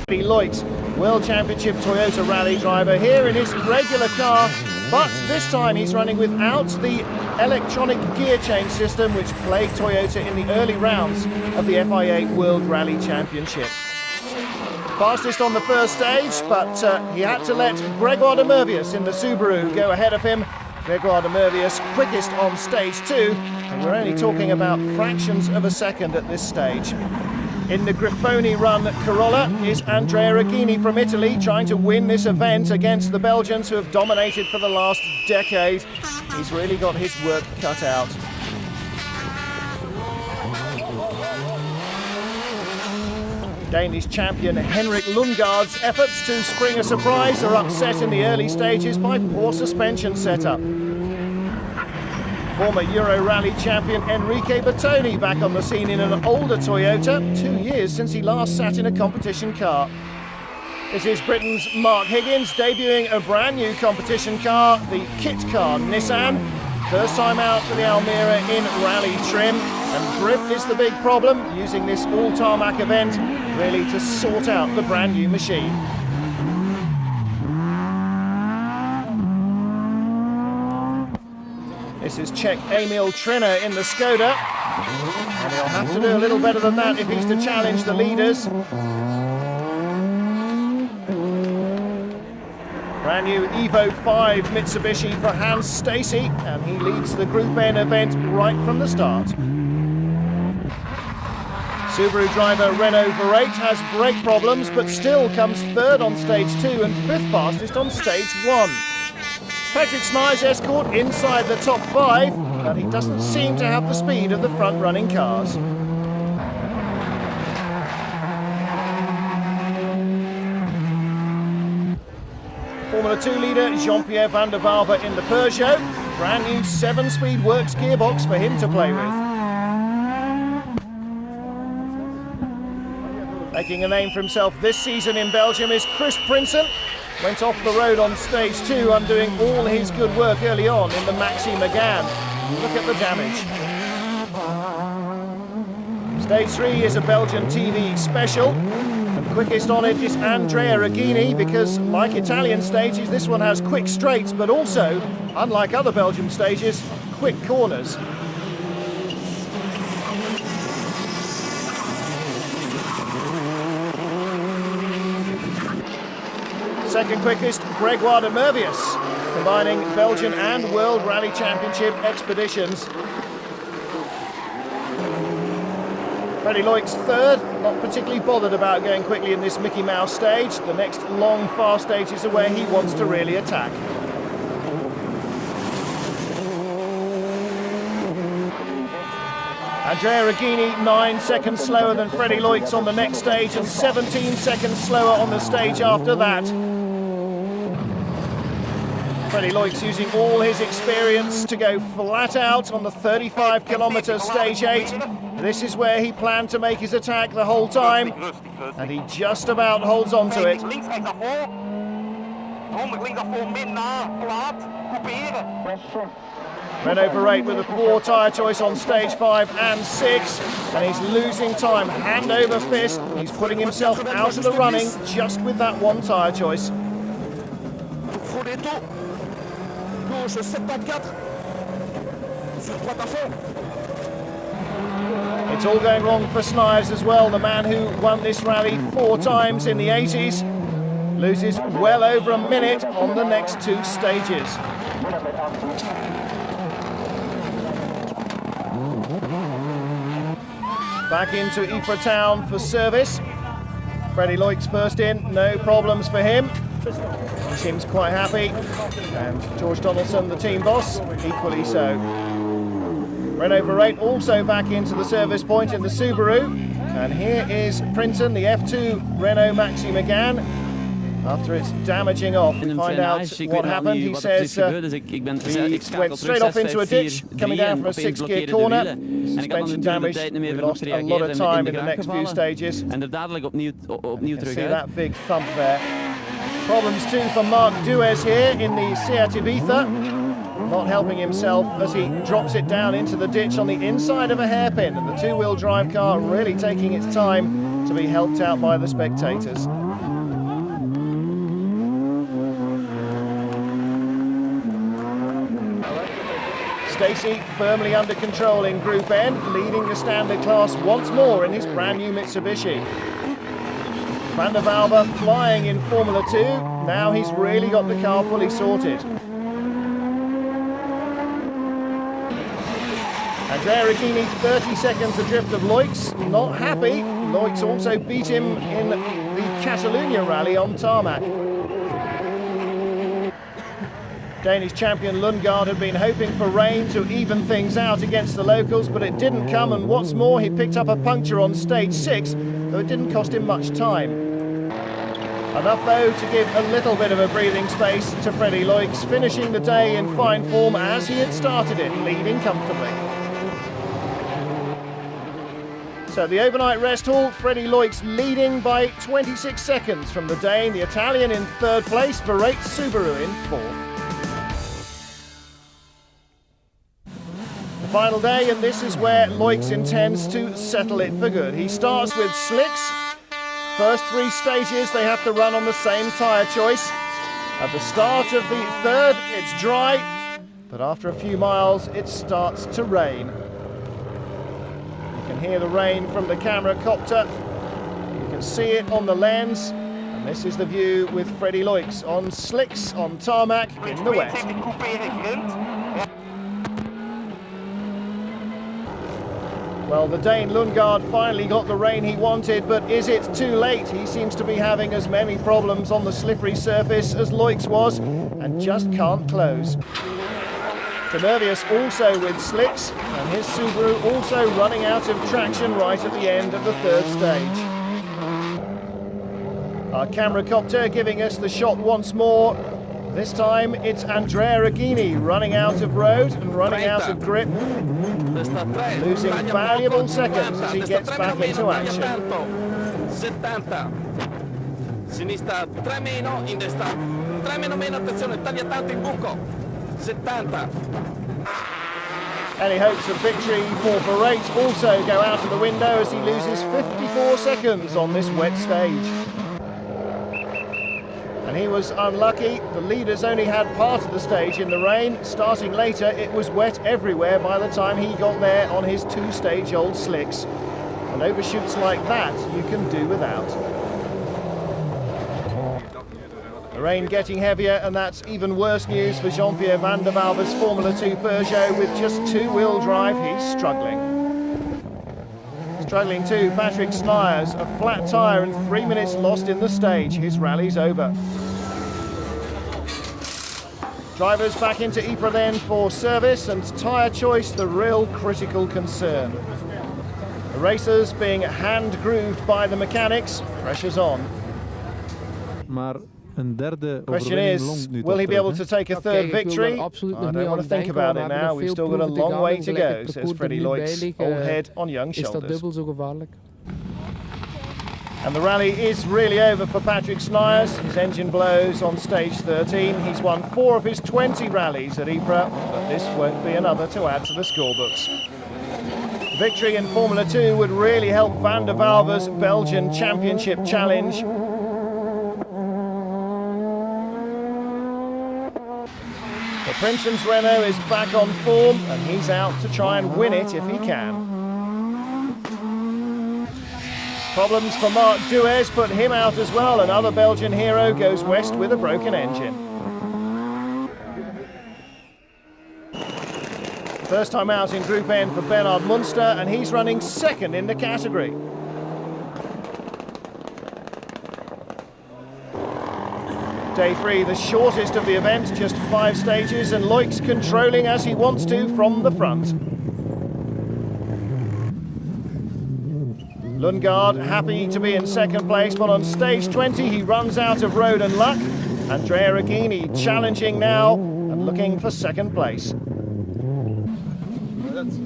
Loix, World Championship Toyota Rally driver, here in his regular car, but this time he's running without the electronic gear change system which plagued Toyota in the early rounds of the FIA World Rally Championship. Fastest on the first stage, but he had to let Gregoire de Mevius in the Subaru go ahead of him. Gregoire de Mevius quickest on stage 2, and we're only talking about fractions of a second at this stage. In the Grifoni-run Corolla is Andrea Aghini from Italy, trying to win this event against the Belgians who have dominated for the last decade. He's really got his work cut out. Danish champion Henrik Lundgaard's efforts to spring a surprise are upset in the early stages by poor suspension setup. Former Euro Rally champion Enrico Bertone back on the scene in an older Toyota, 2 years since he last sat in a competition car. This is Britain's Mark Higgins debuting a brand new competition car, the kit car Nissan. First time out for the Almira in rally trim, and grip is the big problem, using this all-tarmac event really to sort out the brand new machine. This is Czech Emil Triner in the Skoda, and he'll have to do a little better than that if he's to challenge the leaders. Brand new Evo 5 Mitsubishi for Hans Stacey, and he leads the Group N event right from the start. Subaru driver Renaud Verreydt has brake problems, but still comes third on stage 2 and fifth fastest on stage 1. Patrick Snijers escort inside the top 5, but he doesn't seem to have the speed of the front-running cars. Formula 2 leader Jean-Pierre van der Valve in the Peugeot. Brand new 7-speed works gearbox for him to play with. Making a name for himself this season in Belgium is Kris Princen. Went off the road on stage 2, undoing all his good work early on in the Maxi Megane. Look at the damage. Stage 3 is a Belgian TV special. Quickest on it is Andrea Aghini, because like Italian stages, this one has quick straights, but also, unlike other Belgium stages, quick corners. Second quickest, Gregoire de Mevius, combining Belgian and World Rally Championship expeditions. Freddy Loix third, not particularly bothered about going quickly in this Mickey Mouse stage. The next long, fast stage is where he wants to really attack. Andrea Aghini 9 seconds slower than Freddy Loix on the next stage and 17 seconds slower on the stage after that. Freddy Loix using all his experience to go flat out on the 35-kilometre stage 8. This is where he planned to make his attack the whole time, and he just about holds on to it. Renaud Verreydt with a poor tyre choice on stage 5 and 6, and he's losing time hand over fist. He's putting himself out of the running just with that one tyre choice. It's all going wrong for Snijers as well, the man who won this rally 4 times in the 80s. Loses well over a minute on the next 2 stages. Back into Ypres town for service. Freddy Loix first in, no problems for him. He seems quite happy, and George Donaldson, the team boss, equally so. Renaud Verreydt also back into the service point in the Subaru, and here is Princen, the F2 Renault Maxi Megane. After it's damaging off, we find out what happened. He says he went straight off into a ditch, coming down from a 6-gear corner. Suspension damage. We lost a lot of time in the next few stages. You can see that big thump there. Problems too for Mark Duez here in the Seat Ibiza. Not helping himself as he drops it down into the ditch on the inside of a hairpin. And the 2-wheel drive car really taking its time to be helped out by the spectators. Stacey firmly under control in Group N, leading the standard class once more in his brand new Mitsubishi. Van der Valve flying in Formula 2, now he's really got the car fully sorted. Andrea Aghini 30 seconds adrift of Loix, not happy. Loix also beat him in the Catalonia rally on tarmac. Danish champion Lundgaard had been hoping for rain to even things out against the locals, but it didn't come, and what's more, he picked up a puncture on stage 6, though it didn't cost him much time. Enough though to give a little bit of a breathing space to Freddy Loix, finishing the day in fine form as he had started it, leading comfortably. So the overnight rest halt, Freddy Loix leading by 26 seconds from the Dane, the Italian in third place, Verreydt Subaru in fourth. The final day, and this is where Loix intends to settle it for good. He starts with slicks. First 3 stages they have to run on the same tyre choice. At the start of the third, it's dry, but after a few miles it starts to rain. You can hear the rain from the camera copter. You can see it on the lens, and this is the view with Freddy Loix on slicks on tarmac in the wet. Well, the Dane Lundgaard finally got the rain he wanted, but is it too late? He seems to be having as many problems on the slippery surface as Loix was, and just can't close. Mevius also with slicks, and his Subaru also running out of traction right at the end of the third stage. Our camera copter giving us the shot once more. This time it's Andrea Aghini running out of road and running out of grip, losing valuable seconds as he gets back into action. 70. Sinistra 3 meno, in destra 3 meno, attenzione, taglia tanto in buco. 70. Any hopes of victory for Verreydt also go out of the window as he loses 54 seconds on this wet stage. And he was unlucky. The leaders only had part of the stage in the rain. Starting later, it was wet everywhere by the time he got there on his 2-stage-old slicks. And overshoots like that you can do without. The rain getting heavier, and that's even worse news for Jean-Pierre Van der Valve's Formula 2 Peugeot. With just 2-wheel drive, he's struggling. Struggling too, Patrick Snijers, a flat tyre and 3 minutes lost in the stage. His rally's over. Drivers back into Ypres then for service, and tyre choice the real critical concern. The racers being hand-grooved by the mechanics, pressure's on. Question is, will he be able to take a third victory? I don't want to think about it now. We've still got a long way to go, says Freddy Loix, old head on young shoulders. And the rally is really over for Patrick Snijers. His engine blows on stage 13. He's won 4 of his 20 rallies at Ypres, but this won't be another to add to the scorebooks. Victory in Formula 2 would really help Van der Valve's Belgian Championship challenge. But Princen's Renault is back on form, and he's out to try and win it if he can. Problems for Marc Duez put him out as well. Another Belgian hero goes west with a broken engine. First time out in Group N for Bernard Munster, and he's running second in the category. Day 3, the shortest of the event, just 5 stages, and Loix controlling as he wants to from the front. Lundgaard happy to be in second place, but on stage 20 he runs out of road and luck. Andrea Aghini challenging now and looking for second place.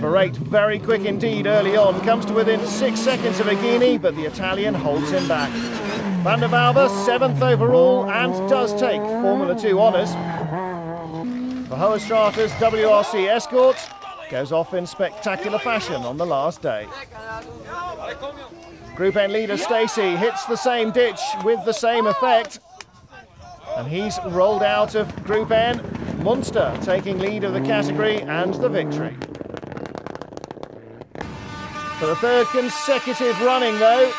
Verreydt very quick indeed early on, comes to within 6 seconds of Aghini, but the Italian holds him back. Van der Valve 7th overall and does take Formula 2 honours. The Hohestrata's WRC Escort goes off in spectacular fashion on the last day. Group N leader Stacey hits the same ditch with the same effect, and he's rolled out of Group N. Munster taking lead of the category and the victory. For the third consecutive running though,